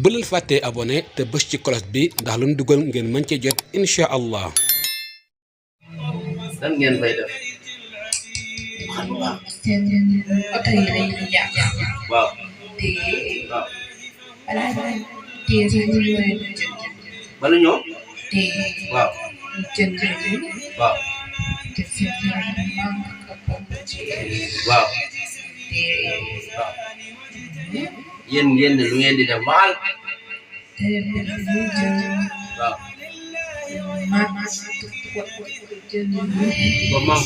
bu leen fàttee abonné te bës ci cloche bi ndax lu ñu dugal ngeen mën ci jot incha allah. lan ngeen fay def. seen oto yi dañuy yàq. waaw. te waaw. balaa te sax ñu ñëwee ñu jënd. bala ñoo. te waaw. ñu jënd waaw. te seen manque ko pompe ci. waaw. te waaw. yéen ngeen ne lu ngeen di def waxal. te ñu jël waaw. maanaam jënd ba mam.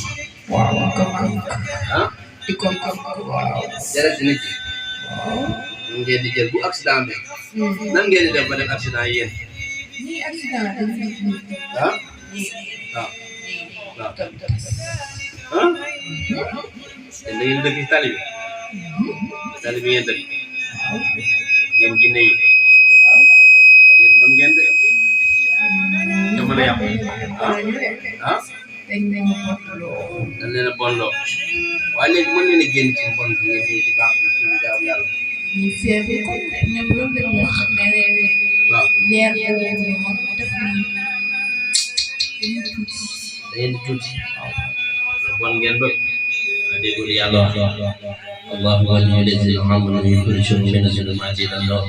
waaw ko manque. ah. di ko manque waaw. deret dina ci. waaw. lu ngeen di jël bu accident bi. nan ngeen di def ba def accident yéen. ñii accident dañuy ah. waaw. waaw. ah. te da ngeen dëkk ci tali bi. tali bi ngeen dëkk. ngeen ginne yi. yéen mën ngeen de. jamono yàqu. ah. dañ leen a botloo. dañ leen a bonloo. waaye léegi mën ngeen a génn ci mbon bi ngeen ñëw ci baax bi ci jaamu yàlla. ñi seetlu ko ñoom loolu la ñu wax ne waaw. leer boobu moom def nañu da ngeen di tuuti. waaw. bon ngeen bëgg. ma déggul yàlla wax. allahu waliyyu llazina amanu yukhrijuhum mina zulumati ila nur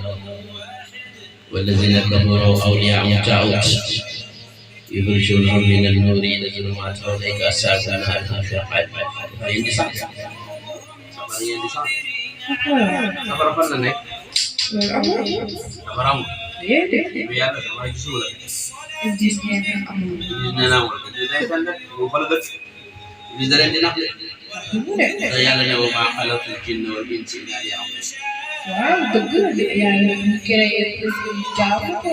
wallazina kafaru awliya'uhum at-taghut yukhrijuhum mina an-nuri ila zulumati ulaika ashabun nar hum fiha khalidun. ngeen di sax. sabar ngeen di sax. sabar fan la nekk. sabar amul. mais yàlla sabar ci suuf la. gis ngeen amul. nee naa woon day fan rek bu fa la dëkk. li da leen di nax de. te yàlla ne wa maa xalaqtul jinna wal insa illa liya'budun. waaw dëgg la yàlla ñu créé jaamu ko.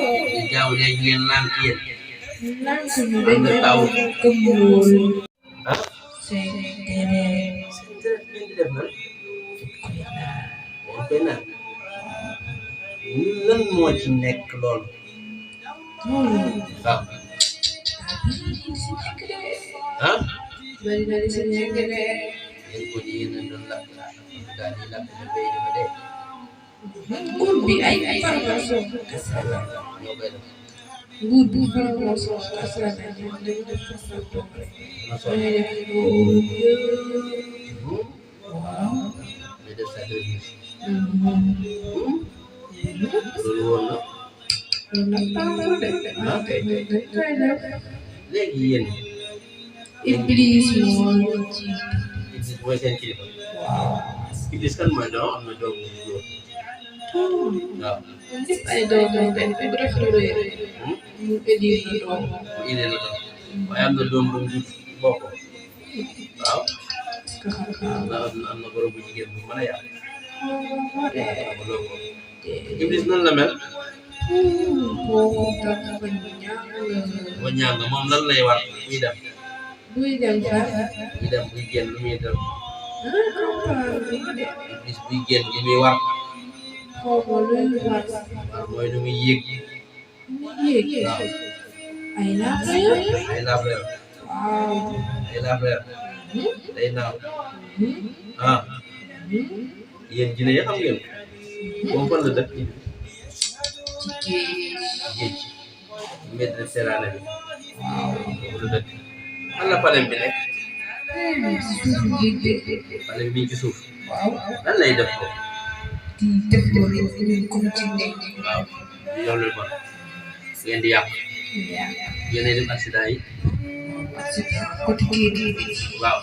jaaw léegi ngeen naan ci yéen. naan suñu dañ taw gëm loolu. ah. c'est derrière. ngeen di def nag. ngeen koy naan. lan moo ci nekk loolu. waaw. ah. bari na li si nekk de. yéen ko di yéen a doon lakk daal di lakk ba béy dafa dee. nguur bi ay formation kese la. ñoo koy def. nguur bi formation kese la dañuy def formation rek. dañuy def loolu yëpp. waaw. day def sacrifice. loolu woon na. loolu nag tàmbali de. ah kay dañ koy def. léegi yéen. Iblis moo ñu ci. Iblis mooy seen kilifa. waaw. Iblis kan mooy doom am na doom bu góor. waaw. ñëpp ay doom lañ dañ ko rafetlu mu élir na doom. mu indee la doom. waaye am na doom bu mu jur bokk. waaw. am na borom bu jigéen bu mën a yàq. Iblis nan la mel. kooku dafa ñàng. ba ñàng moom lan lay war muy dem. buy dem sax. muy dem buy génn lu muy def. comprendre. Iblis buy génn lu muy war. xaw ma luy war. waaw mooy lu muy yéeg. yéeg. waaw. ay laafaya. ay laafeer. waaw. ay laafeer. day naaw. ah. yéen jinne yi xam ngeen. moom fan la dëkk. ci géej. géej. Méditerranée bi. waaw. foofu la dëkk. fan la palem bi nekk. suuf géej de. palem bi ci suuf. waaw. lan lay def ko. di def loolu comme ci nekk. waaw. loolu la kon. ngeen di yàq. yéen a def accident yi. parce que côté géej gi. waaw.